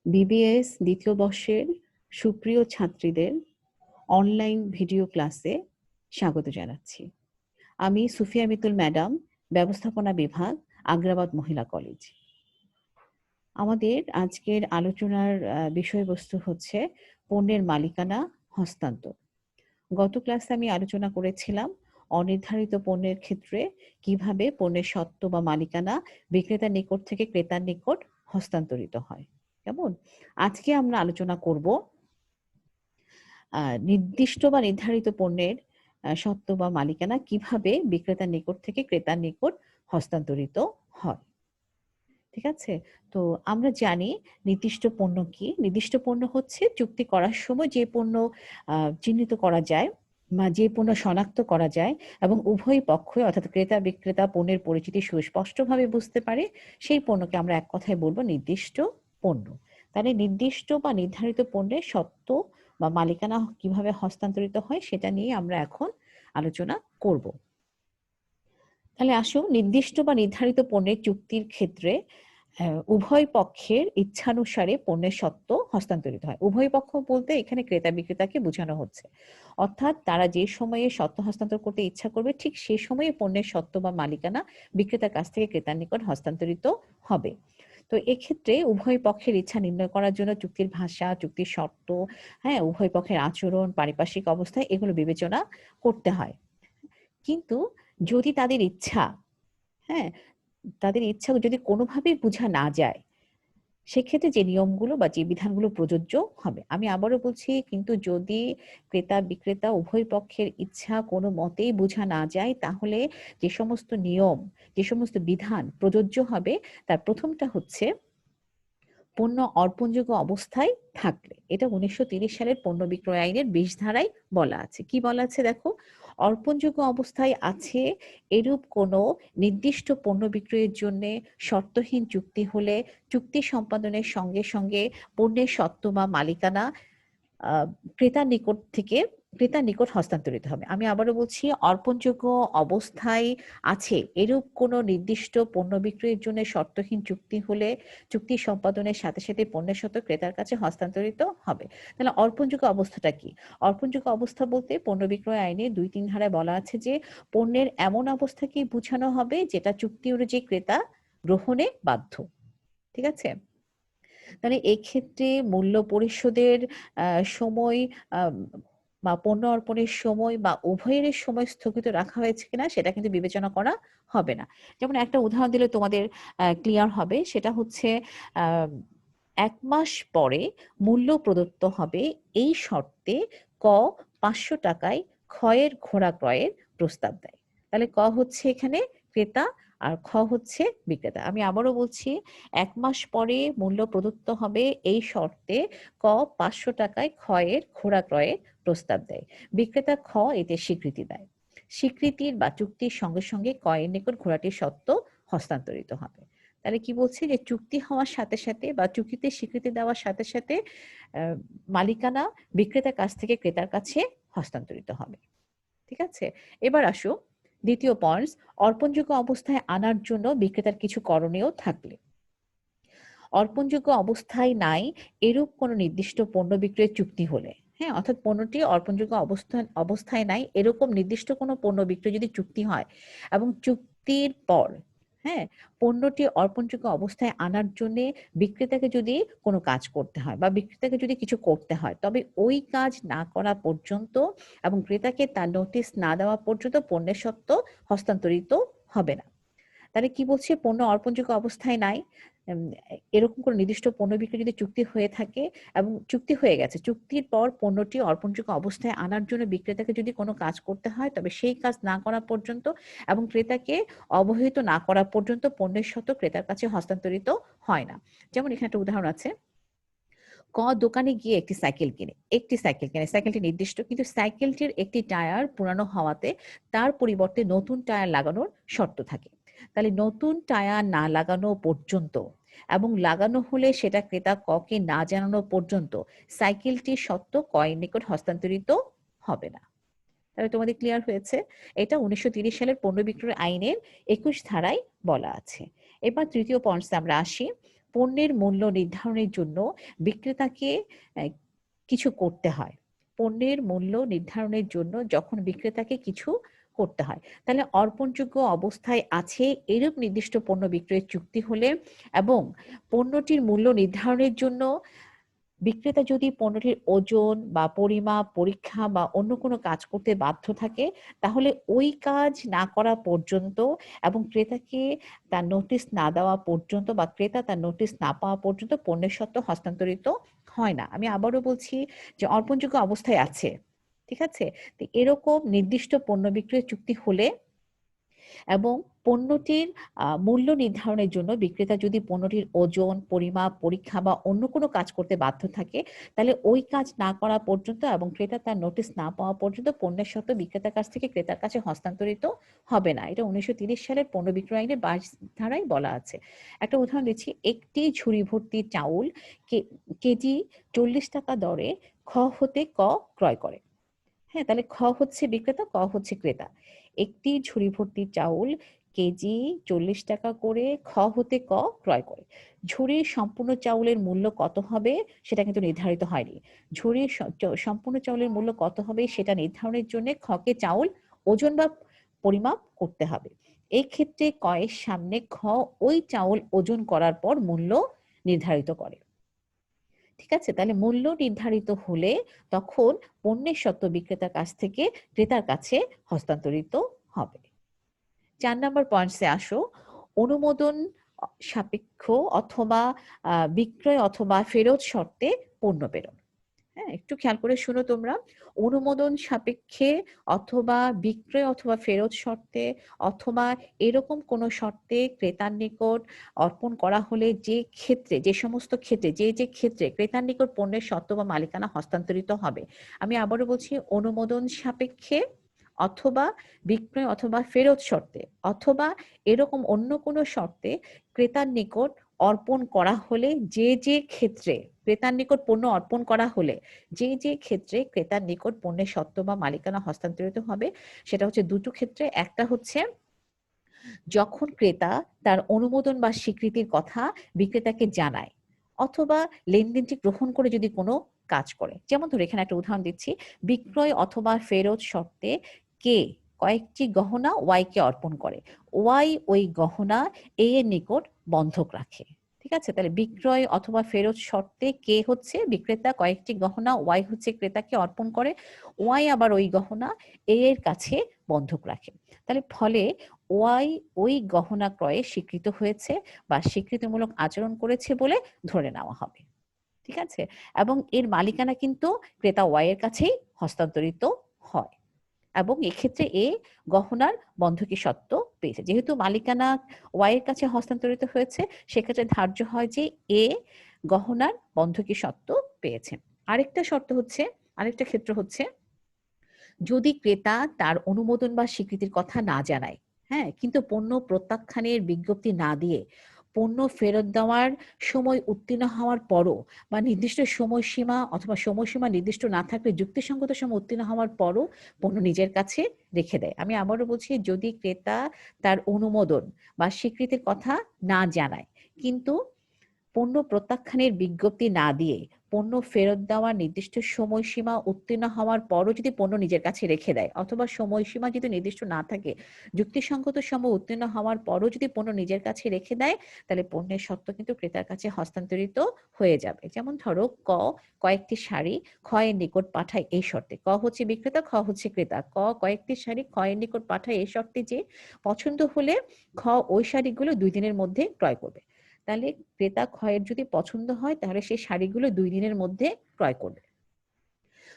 BBS দ্বিতীয় বর্ষের সুপ্রিয় ছাত্রীদের অনলাইন ভিডিও ক্লাসে স্বাগত জানাচ্ছি। আমি সুফিয়া মিতুল ম্যাডাম, ব্যবস্থাপনা বিভাগ, আগ্রাবাদ মহিলা কলেজ। আমাদের আজকের আলোচনার বিষয়বস্তু হচ্ছে পণ্যের মালিকানা হস্তান্তর। গত ক্লাসে আমি আলোচনা করেছিলাম অনির্ধারিত পণ্যের ক্ষেত্রে কিভাবে পণ্যের স্বত্ব বা মালিকানা বিক্রেতার নিকট থেকে ক্রেতার নিকট হস্তান্তরিত হয়। কেমন? আজকে আমরা আলোচনা করব নির্দিষ্ট বা নির্ধারিত পণ্যের স্বত্ব বা মালিকানা কিভাবে বিক্রেতার নিকট থেকে ক্রেতার নিকট হস্তান্তরিত হয়। ঠিক আছে? তো আমরা জানি নির্দিষ্ট পণ্য কি? নির্দিষ্ট পণ্য হচ্ছে চুক্তি করার সময় যে পণ্য চিহ্নিত করা যায় বা যে পণ্য শনাক্ত করা যায় এবং উভয় পক্ষই অর্থাৎ ক্রেতা বিক্রেতা পণ্যের পরিচিতি সুস্পষ্টভাবে বুঝতে পারে, সেই পণ্যকে আমরা এক কথায় বলবো নির্দিষ্ট পণ্য। তাহলে নির্দিষ্ট বা নির্ধারিত পণ্যের স্বত্ব বা মালিকানা কিভাবে হস্তান্তরিত হয় সেটা নিয়ে আমরা এখন আলোচনা করব। তাহলে আসুন, নির্দিষ্ট বা নির্ধারিত পণ্যের চুক্তির ক্ষেত্রে উভয় পক্ষের ইচ্ছানুসারে পণ্যের স্বত্ব হস্তান্তরিত হয়। উভয় পক্ষ বলতে এখানে ক্রেতা বিক্রেতাকে বোঝানো হচ্ছে, অর্থাৎ তারা যে সময়ে স্বত্ব হস্তান্তর করতে ইচ্ছা করবে ঠিক সেই সময়ে পণ্যের স্বত্ব বা মালিকানা বিক্রেতার কাছ থেকে ক্রেতার নিকট হস্তান্তরিত হবে। তো এক্ষেত্রে উভয় পক্ষের ইচ্ছা নির্ণয় করার জন্য চুক্তির ভাষা, চুক্তির শর্ত, উভয় পক্ষের আচরণ, পারিপার্শ্বিক অবস্থা এগুলো বিবেচনা করতে হয়। কিন্তু যদি হ্যাঁ তাদের ইচ্ছা যদি কোনোভাবেই বোঝা না যায়, সেক্ষেত্রে যে নিয়মগুলো বা যে বিধানগুলো প্রযোজ্য হবে। আমি আবারও বলছি, কিন্তু যদি ক্রেতা বিক্রেতা উভয় পক্ষের ইচ্ছা কোনো মতেই বোঝা না যায়, তাহলে যে সমস্ত নিয়ম, যে সমস্ত বিধান প্রযোজ্য হবে, তার প্রথমটা হচ্ছে পণ্য অর্পণযোগ্য অবস্থায় থাকলে। এটা 1930 সালের পণ্য বিক্রয় আইনের 20 ধারায় বলা আছে। কি বলা আছে দেখো, অর্পণযোগ্য অবস্থায় আছে এরূপ কোনো নির্দিষ্ট পণ্য বিক্রয়ের জন্য শর্তহীন চুক্তি হলে চুক্তি সম্পাদনের সঙ্গে সঙ্গে পণ্যের স্বত্ব বা মালিকানা আহ, ক্রেতার নিকট হস্তান্তরিত হবে। আমি আবারও বলছি, অর্পণযোগ্য অবস্থায় আছে এরূপ কোনো নির্দিষ্ট পণ্য বিক্রয়ের জন্য শর্তহীন চুক্তি হলে চুক্তি সম্পাদনের সাথে সাথে পণ্যের স্বত্ব ক্রেতার কাছে হস্তান্তরিত হবে। তাহলে অর্পণযোগ্য অবস্থাটা কি? অর্পণযোগ্য অবস্থা বলতে পণ্য বিক্রয় আইনে 2-3 ধারায় বলা আছে যে পণ্যের এমন অবস্থাকেই বোঝানো হবে যেটা চুক্তি অনুযায়ী ক্রেতা গ্রহণে বাধ্য। ঠিক আছে? তাহলে এক্ষেত্রে মূল্য পরিশোধের সময় বা পণ্য অর্পণের সময় বা উভয়ের সময় স্থগিত রাখা হয়েছে কিনা সেটা কিন্তু বিবেচনা করা হবে না। যেমন একটা উদাহরণ দিলে তোমাদের ক্লিয়ার হবে, সেটা হচ্ছে 1 মাস পরে মূল্য প্রদত্ত হবে এই শর্তে ক 500 টাকায় ক্ষয়ের ঘোড়া ক্রয়ের প্রস্তাব দেয়। তাহলে ক হচ্ছে এখানে ক্রেতা আর খ হচ্ছে বিক্রেতা। আমি আবারও বলছি, 1 মাস পরে মূল্য প্রদত্ত হবে এই শর্তে ক 500 টাকায় ক্ষয়ের ঘোড়া ক্রয়ের প্রস্তাব দেয়। বিক্রেতা খ এতে স্বীকৃতি দেয়। স্বীকৃতির বা চুক্তির সঙ্গে সঙ্গে কয়ের নিকট ঘোড়াটির স্বত্ব হস্তান্তরিত হবে। তাহলে কি বলছে যে চুক্তি হওয়ার সাথে সাথে বা চুক্তিতে স্বীকৃতি দেওয়ার সাথে সাথে মালিকানা বিক্রেতার কাছ থেকে ক্রেতার কাছে হস্তান্তরিত হবে। ঠিক আছে? এবার আসো দ্বিতীয় পয়েন্ট, অর্পণযোগ্য অবস্থায় আনার জন্য বিক্রেতার কিছু করণীয় থাকলে। অর্পণযোগ্য অবস্থায় নাই এরূপ কোনো নির্দিষ্ট পণ্য বিক্রয়ের চুক্তি হলে, অর্থাৎ পণ্যটি অর্পণযোগ্য অবস্থায় নাই এরকম নির্দিষ্ট কোনো পণ্য বিক্রয় যদি চুক্তি হয় এবং চুক্তির পর পণ্যটি অর্পণযোগ্য অবস্থায় আনার জন্য বিক্রেতাকে যদি কোনো কাজ করতে হয় বা বিক্রেতাকে যদি কিছু করতে হয়, তবে ওই কাজ না করা পর্যন্ত এবং ক্রেতাকে তার নোটিশ না দেওয়া পর্যন্ত পণ্যের স্বত্ব হস্তান্তরিত হবে না। তাহলে কি বলছে, পণ্য অর্পণযোগ্য অবস্থায় নাই এরকম কোন নির্দিষ্ট পণ্য বিক্রি যদি চুক্তি হয়ে থাকে এবং চুক্তি হয়ে গেছে, চুক্তির পর পণ্যটি অর্পণযোগ্য অবস্থায় আনার জন্য বিক্রেতাকে যদি কোনো কাজ করতে হয়, তবে সেই কাজ না করা পর্যন্ত এবং ক্রেতাকে অবহিত না করা পর্যন্ত পণ্যের স্বত্ব ক্রেতার কাছে হস্তান্তরিত হয় না। যেমন এখানে একটা উদাহরণ আছে, দোকানে গিয়ে একটি সাইকেল কেনে, সাইকেলটি নির্দিষ্ট, কিন্তু সাইকেলটির একটি টায়ার পুরানো হওয়াতে তার পরিবর্তে নতুন টায়ার লাগানোর শর্ত থাকে। তাহলে নতুন টায়ার না লাগানো পর্যন্ত এবং লাগানো হলে সেটা ক্রেতা কে না জানানো পর্যন্ত সাইকেলটির স্বত্ব কয়ের নিকট হস্তান্তরিত হবে না। তাহলে তোমাদের ক্লিয়ার হয়েছে? এটা 1930 সালের পণ্য বিক্রয় আইনের 21 ধারায় বলা আছে। এবার তৃতীয় পয়েন্টে আমরা আসি, পণ্যের মূল্য নির্ধারণের জন্য বিক্রেতাকে কিছু করতে হয়। পণ্যের মূল্য নির্ধারণের জন্য যখন বিক্রেতাকে কিছু করতে হয়, তাহলে অর্পণযোগ্য অবস্থায় আছে এরূপ নির্দিষ্ট পণ্য বিক্রয়ের চুক্তি হলে এবং পণ্যটির মূল্য নির্ধারণের জন্য বিক্রেতা যদি পণ্যটির ওজন বা পরিমাপ, পরীক্ষা বা অন্য কোনো কাজ করতে বাধ্য থাকে, তাহলে ওই কাজ না করা পর্যন্ত এবং ক্রেতাকে তার নোটিশ না দেওয়া পর্যন্ত বা ক্রেতা তার নোটিশ না পাওয়া পর্যন্ত পণ্যের সত্ত্ব হস্তান্তরিত হয় না। আমি আবারও বলছি যে অর্পণযোগ্য অবস্থায় আছে। ঠিক আছে? তো এরকম নির্দিষ্ট পণ্য বিক্রয় চুক্তি হলে এবং পণ্যটির মূল্য নির্ধারণের জন্য বিক্রেতা যদি পণ্যটির ওজন, পরিমাপ, পরীক্ষা বা অন্য কোনো কাজ করতে বাধ্য থাকে, তাহলে ওই কাজ না করা পর্যন্ত এবং ক্রেতা তার নোটিশ না পাওয়া পর্যন্ত পণ্যের সত্ত্ব বিক্রেতার কাছ থেকে ক্রেতার কাছে হস্তান্তরিত হবে না। এটা ১৯৩০ সালের পণ্য বিক্রয় আইনের ২২ ধারায় বলা আছে। একটা উদাহরণ দিচ্ছি, একটি ঝুড়ি ভর্তি চাউল কেজি ৳৪০ দরে খ হতে ক ক্রয় করে। হ্যাঁ, তাহলে খ হচ্ছে বিক্রেতা, ক হচ্ছে ক্রেতা। একটি ঝুড়ি ভর্তি চাউল কেজি ৳৪০ করে খ হতে ক ক্রয় করে। ঝুড়ির সম্পূর্ণ চাউলের মূল্য কত হবে সেটা কিন্তু নির্ধারিত হয়নি। ঝুড়ির সম্পূর্ণ চাউলের মূল্য কত হবে সেটা নির্ধারণের জন্য খকে চাউল ওজন বা পরিমাপ করতে হবে। এই ক্ষেত্রে ক এর সামনে খ ওই চাউল ওজন করার পর মূল্য নির্ধারিত করে। ঠিক আছে? তাহলে মূল্য নির্ধারিত হলে তখন পণ্যের সত্ত্ব বিক্রেতার কাছ থেকে ক্রেতার কাছে হস্তান্তরিত হবে। ৪ নাম্বার পয়েন্টসে আসো। অনুমোদন সাপেক্ষ অথবা বিক্রয় অথবা ফেরত শর্তে পণ্য প্রেরণ। হ্যাঁ, একটু খেয়াল করে শোনো তোমরা। অনুমোদন সাপেক্ষে অথবা বিক্রয় অথবা ফেরত শর্তে অথবা এরকম কোনো শর্তে ক্রেতার নিকট অর্পণ করা হলে যে সমস্ত ক্ষেত্রে যে ক্ষেত্রে ক্রেতার নিকট পণ্যের স্বত্ব বা মালিকানা হস্তান্তরিত হবে। আমি আবারও বলছি, অনুমোদন সাপেক্ষে অথবা বিক্রয় অথবা ফেরত শর্তে অথবা এরকম অন্য কোনো শর্তে ক্রেতার নিকট অর্পণ করা হলে যে ক্ষেত্রে ক্রেতার নিকট পণ্য অর্পণ করা হলে যে ক্ষেত্রে ক্রেতার নিকট পণ্যের স্বত্ব বা মালিকানা হস্তান্তরিত হবে, সেটা হচ্ছে দুটো ক্ষেত্রে। একটা হচ্ছে যখন ক্রেতা তার অনুমোদন বা স্বীকৃতির কথা বিক্রেতাকে জানায় অথবা লেনদেনটি গ্রহণ করে যদি কোনো কাজ করে। যেমন ধরো এখানে একটা উদাহরণ দিচ্ছি, বিক্রয় অথবা ফেরত শর্তে কে কয়েকটি গহনা ওয়াই কে অর্পণ করে, ওয়াই ওই গহনা এ এর নিকট বন্ধক রাখে। ঠিক আছে? তাহলে বিক্রয় অথবা ফেরত শর্তে কে হচ্ছে বিক্রেতা কয়েকটি গহনা ওয়াই হচ্ছে ক্রেতাকে অর্পণ করে, ওয়াই আবার ওই গহনা এ এর কাছে বন্ধক রাখে। তাহলে ফলে ওয়াই ওই গহনা ক্রয়ে স্বীকৃত হয়েছে বা স্বীকৃতিমূলক আচরণ করেছে বলে ধরে নেওয়া হবে। ঠিক আছে? এবং এর মালিকানা কিন্তু ক্রেতা ওয়াই এর কাছেই হস্তান্তরিত হয় এবং এক্ষেত্রে এ গহনার বন্ধকি সত্ত্ব পেয়েছে। যেহেতু মালিকানা ওয়াই এর কাছে হস্তান্তরিত হয়েছে, সেক্ষেত্রে ধার্য হয় যে এ গহনার বন্ধকি সত্ত্ব পেয়েছে। আরেকটা ক্ষেত্র হচ্ছে যদি ক্রেতা তার অনুমোদন বা স্বীকৃতির কথা না জানায়, হ্যাঁ, কিন্তু পণ্য প্রত্যাখ্যানের বিজ্ঞপ্তি না দিয়ে পণ্য ফেরত দেওয়ার সময় উত্তীর্ণ হওয়ার পরও বা নির্দিষ্ট সময়সীমা অথবা সময়সীমা নির্দিষ্ট না থাকলে যুক্তিসঙ্গত সময় উত্তীর্ণ হওয়ার পরও পণ্য নিজের কাছে রেখে দেয়। আমি আবারও বলছি, যদি ক্রেতা তার অনুমোদন বা স্বীকৃতির কথা না জানায় কিন্তু পণ্য প্রত্যাখ্যানের বিজ্ঞপ্তি না দিয়ে পণ্য ফেরত দেওয়ার নির্দিষ্ট সময়সীমা উত্তীর্ণ হওয়ার পরও যদি পণ্য নিজের কাছে রেখে দেয় অথবা সময়সীমা যদি নির্দিষ্ট না থাকে, যুক্তিসঙ্গত সময় উত্তীর্ণ হওয়ার পরও যদি পণ্য নিজের কাছে রেখে দেয়, তাহলে পণ্যের সত্ত্ব কিন্তু ক্রেতার কাছে হস্তান্তরিত হয়ে যাবে। যেমন ধরো কয়েকটি শাড়ি খ এর নিকট পাঠায় এই শর্তে, ক হচ্ছে বিক্রেতা, খ হচ্ছে ক্রেতা। কয়েকটি শাড়ি খ এর নিকট পাঠায় এই শর্তে যে পছন্দ হলে খ ওই শাড়িগুলো ২ দিনের মধ্যে ক্রয় করবে। তাহলে ক্রেতা ক্ষয়ের যদি পছন্দ হয় তাহলে সেই শাড়িগুলো ২ দিনের মধ্যে ক্রয় করবে।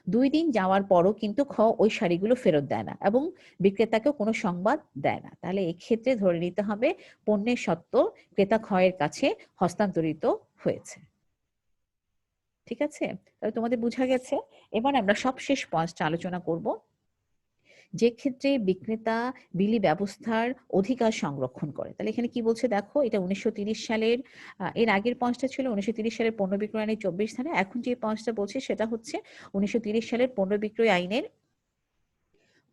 ২ দিন যাওয়ার পরও কিন্তু খ ওই শাড়িগুলো ফেরত দেয় না এবং বিক্রেতাকেও কোনো সংবাদ দেয় না। তাহলে এক্ষেত্রে ধরে নিতে হবে পণ্যের সত্ত্ব ক্রেতা ক্ষয়ের কাছে হস্তান্তরিত হয়েছে। ঠিক আছে? তাহলে তোমাদের বুঝা গেছে। এবার আমরা সবশেষ পয়েন্টটা আলোচনা করব। যে ক্ষেত্রে বিক্রেতা বিলি ব্যবস্থার অধিকার সংরক্ষণ করে। তাহলে এখানে কি বলছে দেখো, এটা ১৯৩০ সালের এর আগের পয়েন্টটা ছিল ১৯৩০ সালের পণ্য বিক্রয় আইনের ২৪ ধারা। এখন যে পয়েন্টটা বলছে সেটা হচ্ছে ১৯৩০ সালের পণ্য বিক্রয় আইনের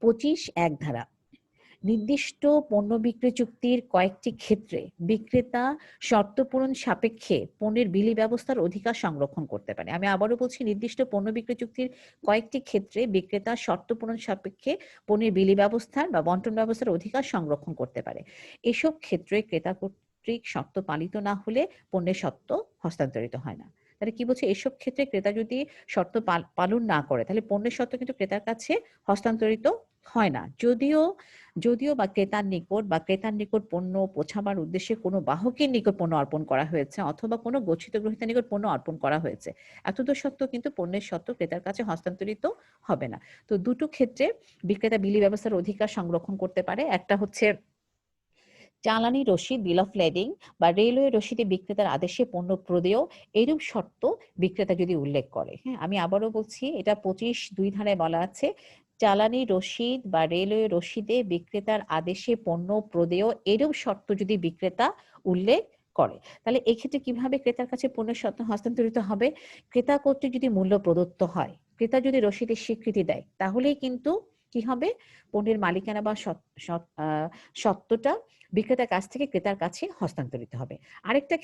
২৫(১) ধারা। নির্দিষ্ট পণ্য বিক্রি চুক্তির কয়েকটি ক্ষেত্রে বিক্রেতা শর্ত পূরণ সাপেক্ষে পণ্যের বিলি ব্যবস্থার অধিকার সংরক্ষণ করতে পারে। আমি আবারও বলছি, নির্দিষ্ট পণ্য বিক্রি চুক্তির কয়েকটি ক্ষেত্রে বিক্রেতা শর্ত পূরণ সাপেক্ষে পণ্যের বিলি ব্যবস্থার বা বন্টন ব্যবস্থার অধিকার সংরক্ষণ করতে পারে। এসব ক্ষেত্রে ক্রেতা কর্তৃক শর্ত পালিত না হলে পণ্যের সত্ত্ব হস্তান্তরিত হয় না। তাহলে কি বলছে, এসব ক্ষেত্রে ক্রেতা যদি শর্ত পালন না করে তাহলে পণ্যের সত্ত্ব কিন্তু ক্রেতার কাছে হস্তান্তরিত হয় না। যদিও বা ক্রেতার নিকট পণ্য পৌঁছাবার উদ্দেশ্যে কোনো বাহকের নিকট পণ্য অর্পণ করা হয়েছে অথবা কোনো গচ্ছিত গ্রহীতার নিকট পণ্য অর্পণ করা হয়েছে, এতদূর সত্ত্বেও কিন্তু পণ্যের সত্ত্ব ক্রেতার কাছে হস্তান্তরিত হবে না। তো দুটো ক্ষেত্রে বিক্রেতা বিলি ব্যবস্থার অধিকার সংরক্ষণ করতে পারে। একটা হচ্ছে জ্বালানি রসিদ, বিল অফ লেডিং বা রেলওয়ে রসিদে বিক্রেতার আদেশে পণ্য প্রদেয় এরূপ শর্ত বিক্রেতা যদি উল্লেখ করে। হ্যাঁ, আমি আবারও বলছি, এটা 25(2) ধারায় বলা আছে, জ্বালানি রসিদ বা রেলওয়ে রসিদে বিক্রেতার আদেশে পণ্য প্রদেয় এরূপ শর্ত যদি বিক্রেতা উল্লেখ করে, তাহলে এক্ষেত্রে কিভাবে ক্রেতার কাছে পণ্যের সত্ত্ব হস্তান্তরিত হবে? ক্রেতা কর্তৃক যদি মূল্য প্রদত্ত হয়, ক্রেতা যদি রসিদের স্বীকৃতি দেয়, তাহলেই কিন্তু কি হবে, পণ্যের মালিকানা বা সত্ত্বটা বিক্রেতার কাছ থেকে ক্রেতার কাছে হস্তান্তরিত হবে। আরেকটা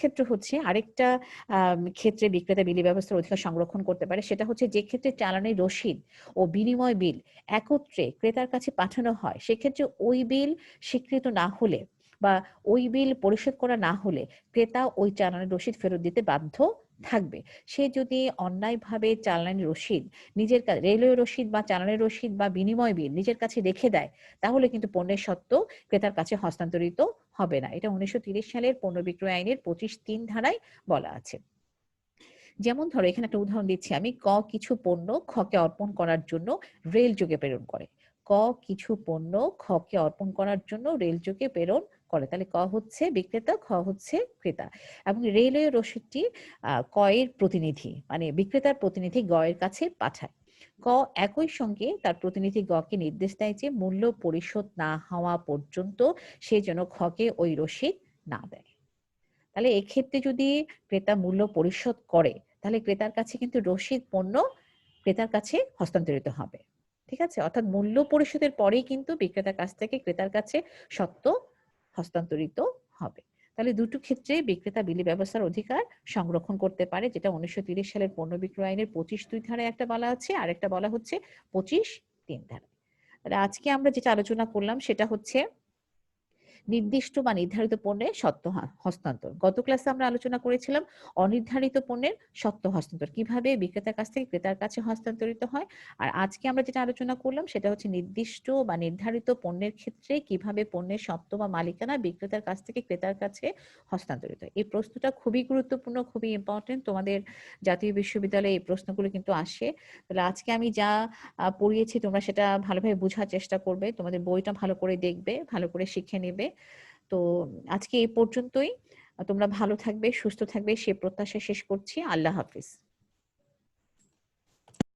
ক্ষেত্রে বিক্রেতা বিলি ব্যবস্থার অধিকার সংরক্ষণ করতে পারে, সেটা হচ্ছে যে ক্ষেত্রে চালানের রসিদ ও বিনিময় বিল একত্রে ক্রেতার কাছে পাঠানো হয়, সেক্ষেত্রে ওই বিল স্বীকৃত না হলে বা ওই বিল পরিশোধ করা না হলে ক্রেতা ওই চালানের রসিদ ফেরত দিতে বাধ্য থাকবে। সে যদি অন্যায়ভাবে চালানের রসিদ রেলওয়ে রসিদ বা চালানের রসিদ বা বিনিময় বিল নিজের কাছে রেখে দেয়, তাহলে কিন্তু পণ্যের সত্ত্ব ক্রেতার কাছে হস্তান্তরিত হবে না। এটা 1930 সালের পণ্য বিক্রয় আইনের 25(3) ধারায় বলা আছে। যেমন ধরো, এখানে একটা উদাহরণ দিচ্ছি আমি, কিছু পণ্য খকে অর্পণ করার জন্য রেল যোগে প্রেরণ করে। কিছু পণ্য খকে অর্পণ করার জন্য রেল যোগে প্রেরণ করে, তাহলে হচ্ছে বিক্রেতা, হচ্ছে ক্রেতা। এবং রেলওয়ে রসিদটি এর প্রতিনিধি মানে বিক্রেতার প্রতিনিধি এর কাছে পাঠায়। একই সঙ্গে তার প্রতিনিধি কে নির্দেশ দেয় যে মূল্য পরিশোধ না হওয়া পর্যন্ত সে যেন খকে ওই রসিদ না দেয়। তাহলে এক্ষেত্রে যদি ক্রেতা মূল্য পরিশোধ করে, তাহলে ক্রেতার কাছে কিন্তু রসিদ পণ্য ক্রেতার কাছে হস্তান্তরিত হবে। ঠিক আছে, অর্থাৎ মূল্য পরিশোধের পরেই কিন্তু বিক্রেতার কাছ থেকে ক্রেতার কাছে সত্ত্ব হস্তান্তরিত হবে। তাহলে দুটো ক্ষেত্রে বিক্রেতা বিলি ব্যবস্থার অধিকার সংরক্ষণ করতে পারে, যেটা 1930 সালের পণ্য বিক্রয় আইনের 25(2) ধারায় একটা বলা আছে, আর একটা বলা হচ্ছে 25(3) ধারায়। তাহলে আজকে আমরা যেটা আলোচনা করলাম সেটা হচ্ছে নির্দিষ্ট বা নির্ধারিত পণ্যের সত্ত্ব হস্তান্তর। গত ক্লাসে আমরা আলোচনা করেছিলাম অনির্ধারিত পণ্যের সত্ত্ব হস্তান্তর কিভাবে বিক্রেতার কাছ থেকে ক্রেতার কাছে হস্তান্তরিত হয়। আর আজকে আমরা যেটা আলোচনা করলাম সেটা হচ্ছে নির্দিষ্ট বা নির্ধারিত পণ্যের ক্ষেত্রে কিভাবে পণ্যের সত্ত্ব বা মালিকানা বিক্রেতার কাছ থেকে ক্রেতার কাছে হস্তান্তরিত হয়। এই প্রশ্নটা খুবই গুরুত্বপূর্ণ, খুবই ইম্পর্টেন্ট। তোমাদের জাতীয় বিশ্ববিদ্যালয়ে এই প্রশ্নগুলো কিন্তু আসে। তাহলে আজকে আমি যা পড়িয়েছি তোমরা সেটা ভালোভাবে বোঝার চেষ্টা করবে, তোমাদের বইটা ভালো করে দেখবে, ভালো করে শিখে নেবে। তো আজকে এই পর্যন্তই। তোমরা ভালো থাকবে, সুস্থ থাকবে সে প্রত্যাশা শেষ করছি। আল্লাহ হাফিজ।